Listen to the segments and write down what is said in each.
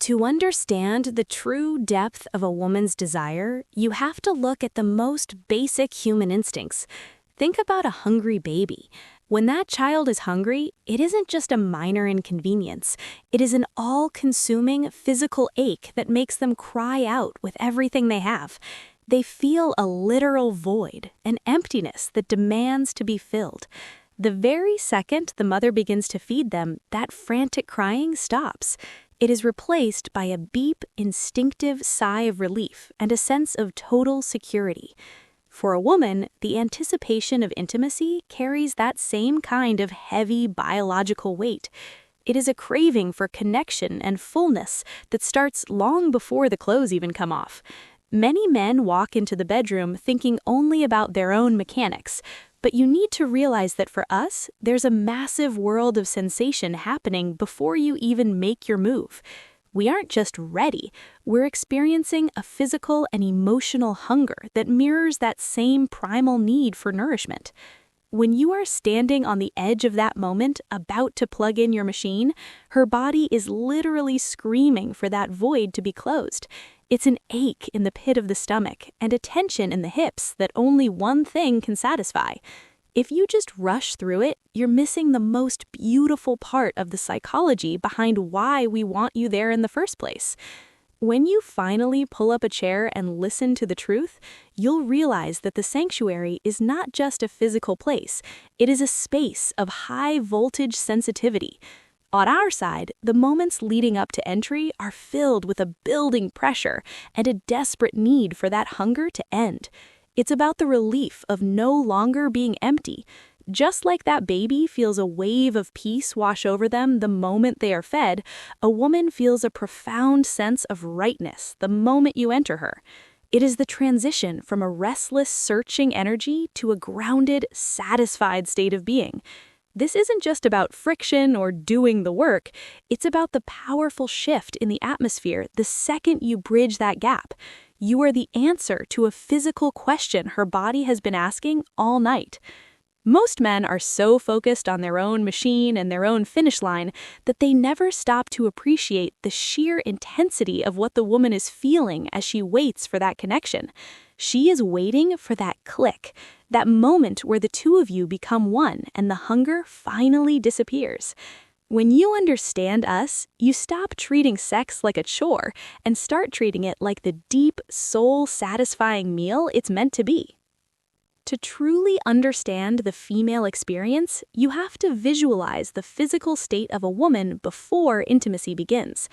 To understand the true depth of a woman's desire, you have to look at the most basic human instincts. Think about a hungry baby. When that child is hungry, it isn't just a minor inconvenience. It is an all-consuming physical ache that makes them cry out with everything they have. They feel a literal void, an emptiness that demands to be filled. The very second the mother begins to feed them, that frantic crying stops. It is replaced by a deep, instinctive sigh of relief and a sense of total security. For a woman, the anticipation of intimacy carries that same kind of heavy biological weight. It is a craving for connection and fullness that starts long before the clothes even come off. Many men walk into the bedroom thinking only about their own mechanics, but you need to realize that for us, there's a massive world of sensation happening before you even make your move. We aren't just ready, we're experiencing a physical and emotional hunger that mirrors that same primal need for nourishment. When you are standing on the edge of that moment, about to plug in your machine, her body is literally screaming for that void to be closed. It's an ache in the pit of the stomach and a tension in the hips that only one thing can satisfy. If you just rush through it, you're missing the most beautiful part of the psychology behind why we want you there in the first place. When you finally pull up a chair and listen to the truth, you'll realize that the sanctuary is not just a physical place. It is a space of high-voltage sensitivity. On our side, the moments leading up to entry are filled with a building pressure and a desperate need for that hunger to end. It's about the relief of no longer being empty. Just like that baby feels a wave of peace wash over them the moment they are fed, a woman feels a profound sense of rightness the moment you enter her. It is the transition from a restless, searching energy to a grounded, satisfied state of being. This isn't just about friction or doing the work, it's about the powerful shift in the atmosphere the second you bridge that gap. You are the answer to a physical question her body has been asking all night. Most men are so focused on their own machine and their own finish line that they never stop to appreciate the sheer intensity of what the woman is feeling as she waits for that connection. She is waiting for that click, that moment where the two of you become one and the hunger finally disappears. When you understand us, you stop treating sex like a chore and start treating it like the deep, soul-satisfying meal it's meant to be. To truly understand the female experience, you have to visualize the physical state of a woman before intimacy begins.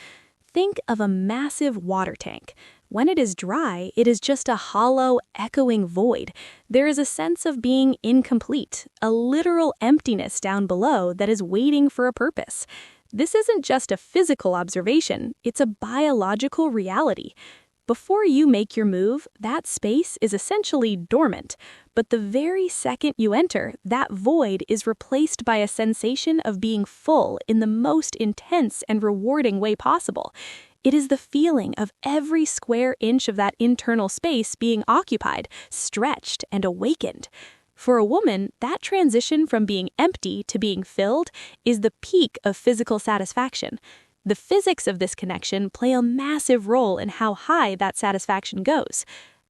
Think of a massive water tank. When it is dry, it is just a hollow, echoing void. There is a sense of being incomplete, a literal emptiness down below that is waiting for a purpose. This isn't just a physical observation, it's a biological reality. Before you make your move, that space is essentially dormant, but the very second you enter, that void is replaced by a sensation of being full in the most intense and rewarding way possible. It is the feeling of every square inch of that internal space being occupied, stretched, and awakened. For a woman, that transition from being empty to being filled is the peak of physical satisfaction. The physics of this connection play a massive role in how high that satisfaction goes.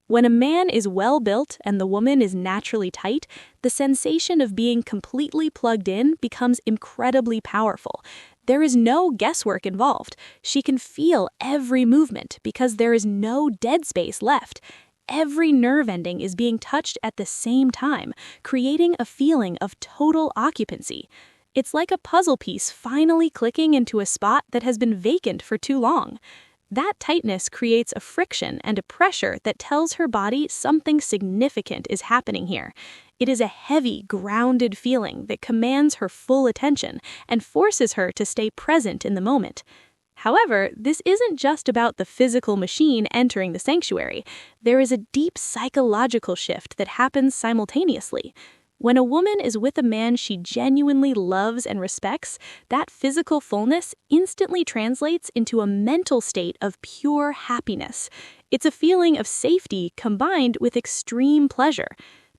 When a man is well built and the woman is naturally tight, the sensation of being completely plugged in becomes incredibly powerful. There is no guesswork involved. She can feel every movement because there is no dead space left. Every nerve ending is being touched at the same time, creating a feeling of total occupancy. It's like a puzzle piece finally clicking into a spot that has been vacant for too long. That tightness creates a friction and a pressure that tells her body something significant is happening here. It is a heavy, grounded feeling that commands her full attention and forces her to stay present in the moment. However, this isn't just about the physical machine entering the sanctuary. There is a deep psychological shift that happens simultaneously. When a woman is with a man she genuinely loves and respects, that physical fullness instantly translates into a mental state of pure happiness. It's a feeling of safety combined with extreme pleasure.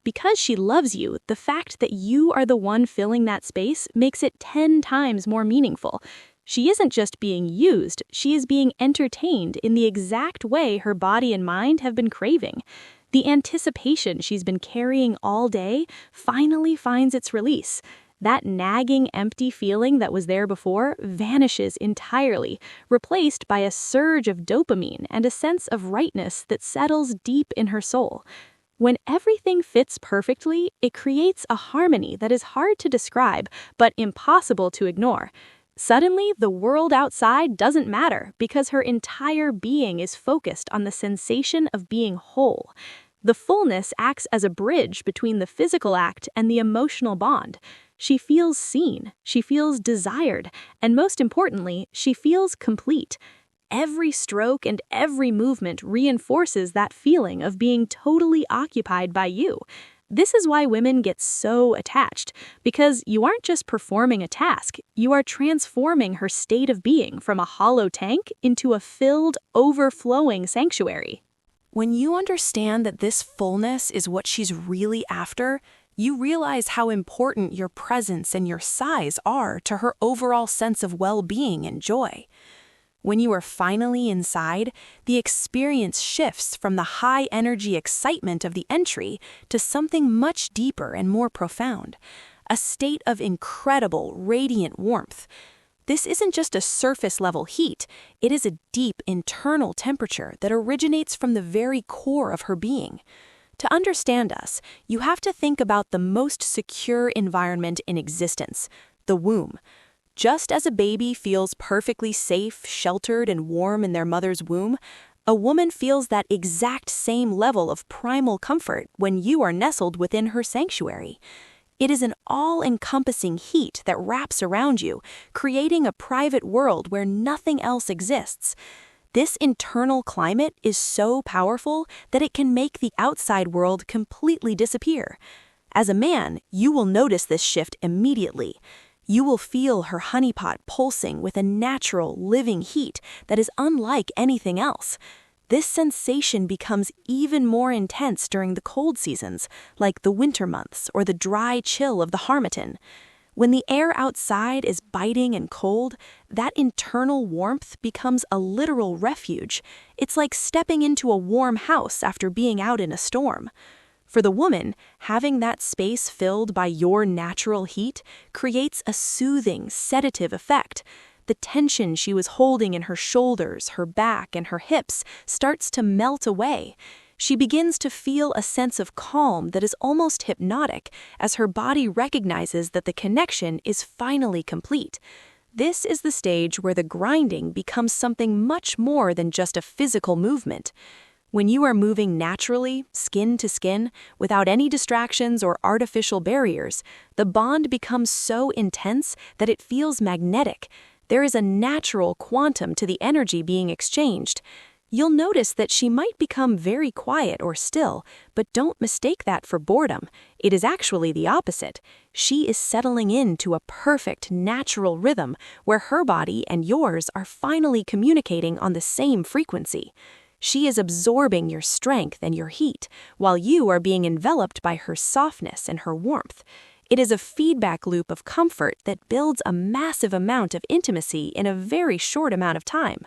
Because she loves you, the fact that you are the one filling that space makes it 10 times more meaningful. She isn't just being used, she is being entertained in the exact way her body and mind have been craving. The anticipation she's been carrying all day finally finds its release. That nagging, empty feeling that was there before vanishes entirely, replaced by a surge of dopamine and a sense of rightness that settles deep in her soul. When everything fits perfectly, it creates a harmony that is hard to describe, but impossible to ignore. Suddenly, the world outside doesn't matter because her entire being is focused on the sensation of being whole. The fullness acts as a bridge between the physical act and the emotional bond. She feels seen, she feels desired, and most importantly, she feels complete. Every stroke and every movement reinforces that feeling of being totally occupied by you. This is why women get so attached, because you aren't just performing a task, you are transforming her state of being from a hollow tank into a filled, overflowing sanctuary. When you understand that this fullness is what she's really after, you realize how important your presence and your size are to her overall sense of well-being and joy. When you are finally inside, the experience shifts from the high-energy excitement of the entry to something much deeper and more profound, a state of incredible, radiant warmth. This isn't just a surface-level heat, it is a deep internal temperature that originates from the very core of her being. To understand us, you have to think about the most secure environment in existence, the womb. Just as a baby feels perfectly safe, sheltered, and warm in their mother's womb, a woman feels that exact same level of primal comfort when you are nestled within her sanctuary. It is an all-encompassing heat that wraps around you, creating a private world where nothing else exists. This internal climate is so powerful that it can make the outside world completely disappear. As a man, you will notice this shift immediately. You will feel her honeypot pulsing with a natural, living heat that is unlike anything else. This sensation becomes even more intense during the cold seasons, like the winter months or the dry chill of the harmattan. When the air outside is biting and cold, that internal warmth becomes a literal refuge. It's like stepping into a warm house after being out in a storm. For the woman, having that space filled by your natural heat creates a soothing, sedative effect. The tension she was holding in her shoulders, her back, and her hips starts to melt away. She begins to feel a sense of calm that is almost hypnotic as her body recognizes that the connection is finally complete. This is the stage where the grinding becomes something much more than just a physical movement. When you are moving naturally, skin to skin, without any distractions or artificial barriers, the bond becomes so intense that it feels magnetic. There is a natural quantum to the energy being exchanged. You'll notice that she might become very quiet or still, but don't mistake that for boredom. It is actually the opposite. She is settling into a perfect, natural rhythm where her body and yours are finally communicating on the same frequency. She is absorbing your strength and your heat, while you are being enveloped by her softness and her warmth. It is a feedback loop of comfort that builds a massive amount of intimacy in a very short amount of time.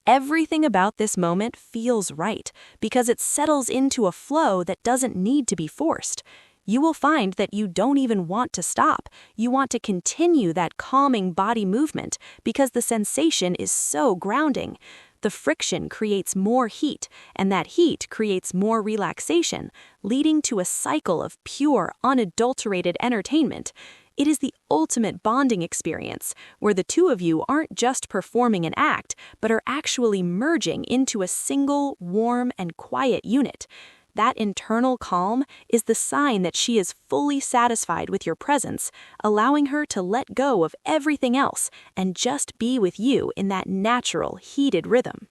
Everything about this moment feels right because it settles into a flow that doesn't need to be forced. You will find that you don't even want to stop. You want to continue that calming body movement because the sensation is so grounding. The friction creates more heat, and that heat creates more relaxation, leading to a cycle of pure, unadulterated entertainment. It is the ultimate bonding experience, where the two of you aren't just performing an act, but are actually merging into a single, warm, and quiet unit. That internal calm is the sign that she is fully satisfied with your presence, allowing her to let go of everything else and just be with you in that natural, heated rhythm.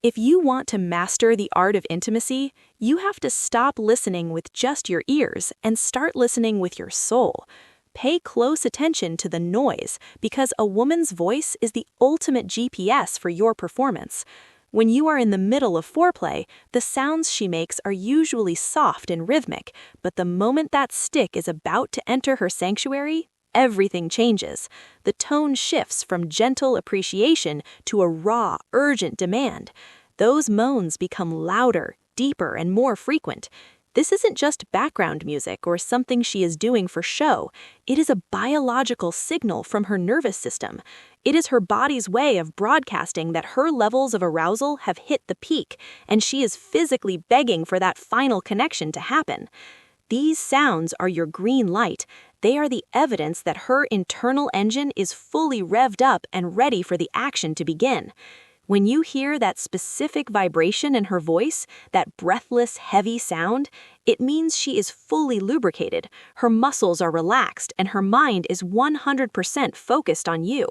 If you want to master the art of intimacy, you have to stop listening with just your ears and start listening with your soul. Pay close attention to the noise because a woman's voice is the ultimate GPS for your performance. When you are in the middle of foreplay, the sounds she makes are usually soft and rhythmic, but the moment that stick is about to enter her sanctuary, everything changes. The tone shifts from gentle appreciation to a raw, urgent demand. Those moans become louder, deeper, and more frequent. This isn't just background music or something she is doing for show. It is a biological signal from her nervous system. It is her body's way of broadcasting that her levels of arousal have hit the peak, and she is physically begging for that final connection to happen. These sounds are your green light. They are the evidence that her internal engine is fully revved up and ready for the action to begin. When you hear that specific vibration in her voice, that breathless, heavy sound, it means she is fully lubricated, her muscles are relaxed, and her mind is 100% focused on you.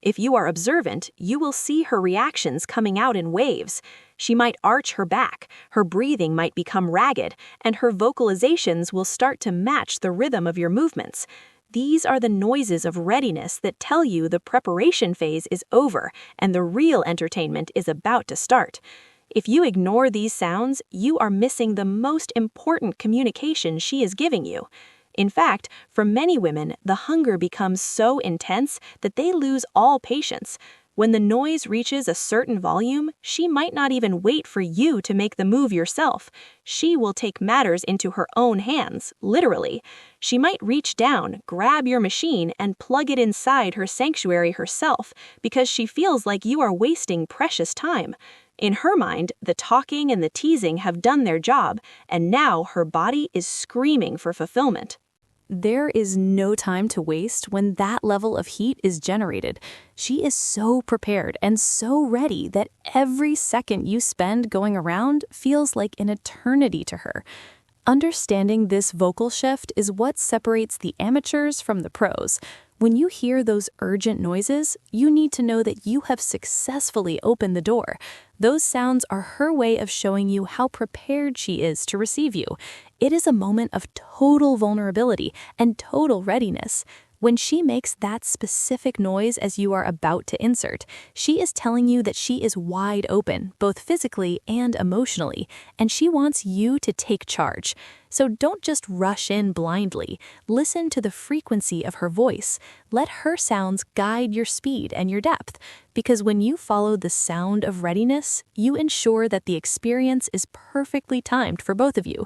If you are observant, you will see her reactions coming out in waves. She might arch her back, her breathing might become ragged, and her vocalizations will start to match the rhythm of your movements. These are the noises of readiness that tell you the preparation phase is over and the real entertainment is about to start. If you ignore these sounds, you are missing the most important communication she is giving you. In fact, for many women, the hunger becomes so intense that they lose all patience. When the noise reaches a certain volume, she might not even wait for you to make the move yourself. She will take matters into her own hands, literally. She might reach down, grab your machine, and plug it inside her sanctuary herself because she feels like you are wasting precious time. In her mind, the talking and the teasing have done their job, and now her body is screaming for fulfillment. There is no time to waste when that level of heat is generated. She is so prepared and so ready that every second you spend going around feels like an eternity to her. Understanding this vocal shift is what separates the amateurs from the pros. When you hear those urgent noises, you need to know that you have successfully opened the door. Those sounds are her way of showing you how prepared she is to receive you. It is a moment of total vulnerability and total readiness. When she makes that specific noise as you are about to insert, she is telling you that she is wide open, both physically and emotionally, and she wants you to take charge. So don't just rush in blindly. Listen to the frequency of her voice. Let her sounds guide your speed and your depth, because when you follow the sound of readiness, you ensure that the experience is perfectly timed for both of you.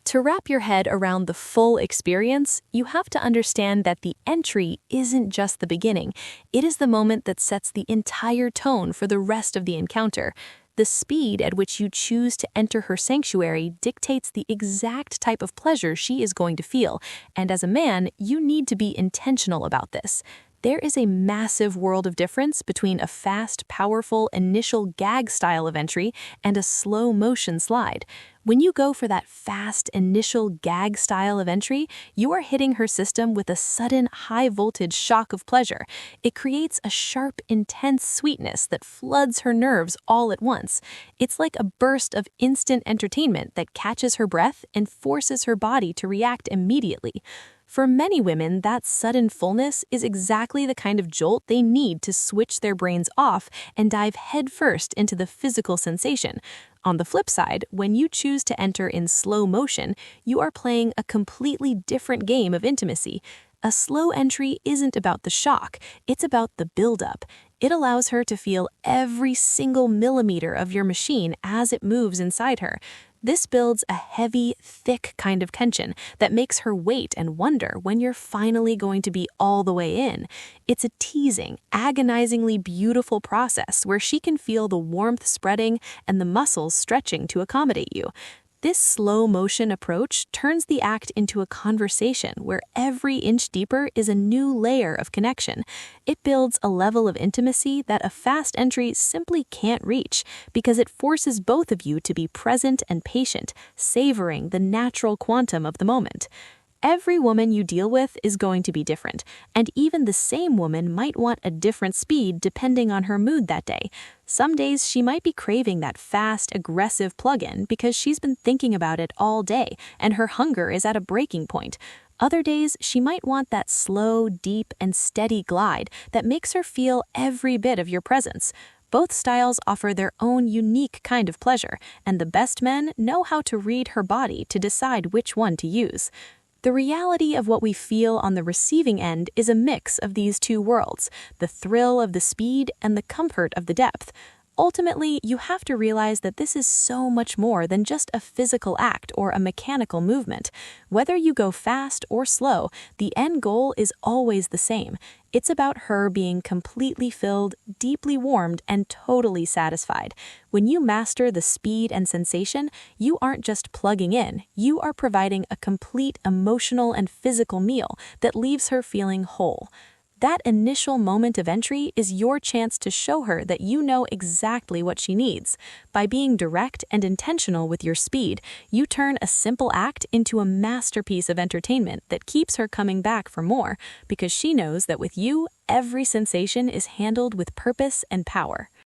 To wrap your head around the full experience, you have to understand that the entry isn't just the beginning. It is the moment that sets the entire tone for the rest of the encounter. The speed at which you choose to enter her sanctuary dictates the exact type of pleasure she is going to feel, and as a man, you need to be intentional about this. There is a massive world of difference between a fast, powerful, initial gag style of entry and a slow motion slide. When you go for that fast, initial gag style of entry, you are hitting her system with a sudden, high-voltage shock of pleasure. It creates a sharp, intense sweetness that floods her nerves all at once. It's like a burst of instant entertainment that catches her breath and forces her body to react immediately. For many women, that sudden fullness is exactly the kind of jolt they need to switch their brains off and dive headfirst into the physical sensation. On the flip side, when you choose to enter in slow motion, you are playing a completely different game of intimacy. A slow entry isn't about the shock, it's about the buildup. It allows her to feel every single millimeter of your machine as it moves inside her. This builds a heavy, thick kind of tension that makes her wait and wonder when you're finally going to be all the way in. It's a teasing, agonizingly beautiful process where she can feel the warmth spreading and the muscles stretching to accommodate you. This slow motion approach turns the act into a conversation where every inch deeper is a new layer of connection. It builds a level of intimacy that a fast entry simply can't reach because it forces both of you to be present and patient, savoring the natural quantum of the moment. Every woman you deal with is going to be different, and even the same woman might want a different speed depending on her mood that day. Some days she might be craving that fast, aggressive plug-in because she's been thinking about it all day and her hunger is at a breaking point. Other days, she might want that slow, deep, and steady glide that makes her feel every bit of your presence. Both styles offer their own unique kind of pleasure, and the best men know how to read her body to decide which one to use. The reality of what we feel on the receiving end is a mix of these two worlds, the thrill of the speed and the comfort of the depth. Ultimately, you have to realize that this is so much more than just a physical act or a mechanical movement. Whether you go fast or slow, the end goal is always the same. It's about her being completely filled, deeply warmed, and totally satisfied. When you master the speed and sensation, you aren't just plugging in, you are providing a complete emotional and physical meal that leaves her feeling whole. That initial moment of entry is your chance to show her that you know exactly what she needs. By being direct and intentional with your speed, you turn a simple act into a masterpiece of entertainment that keeps her coming back for more, because she knows that with you, every sensation is handled with purpose and power.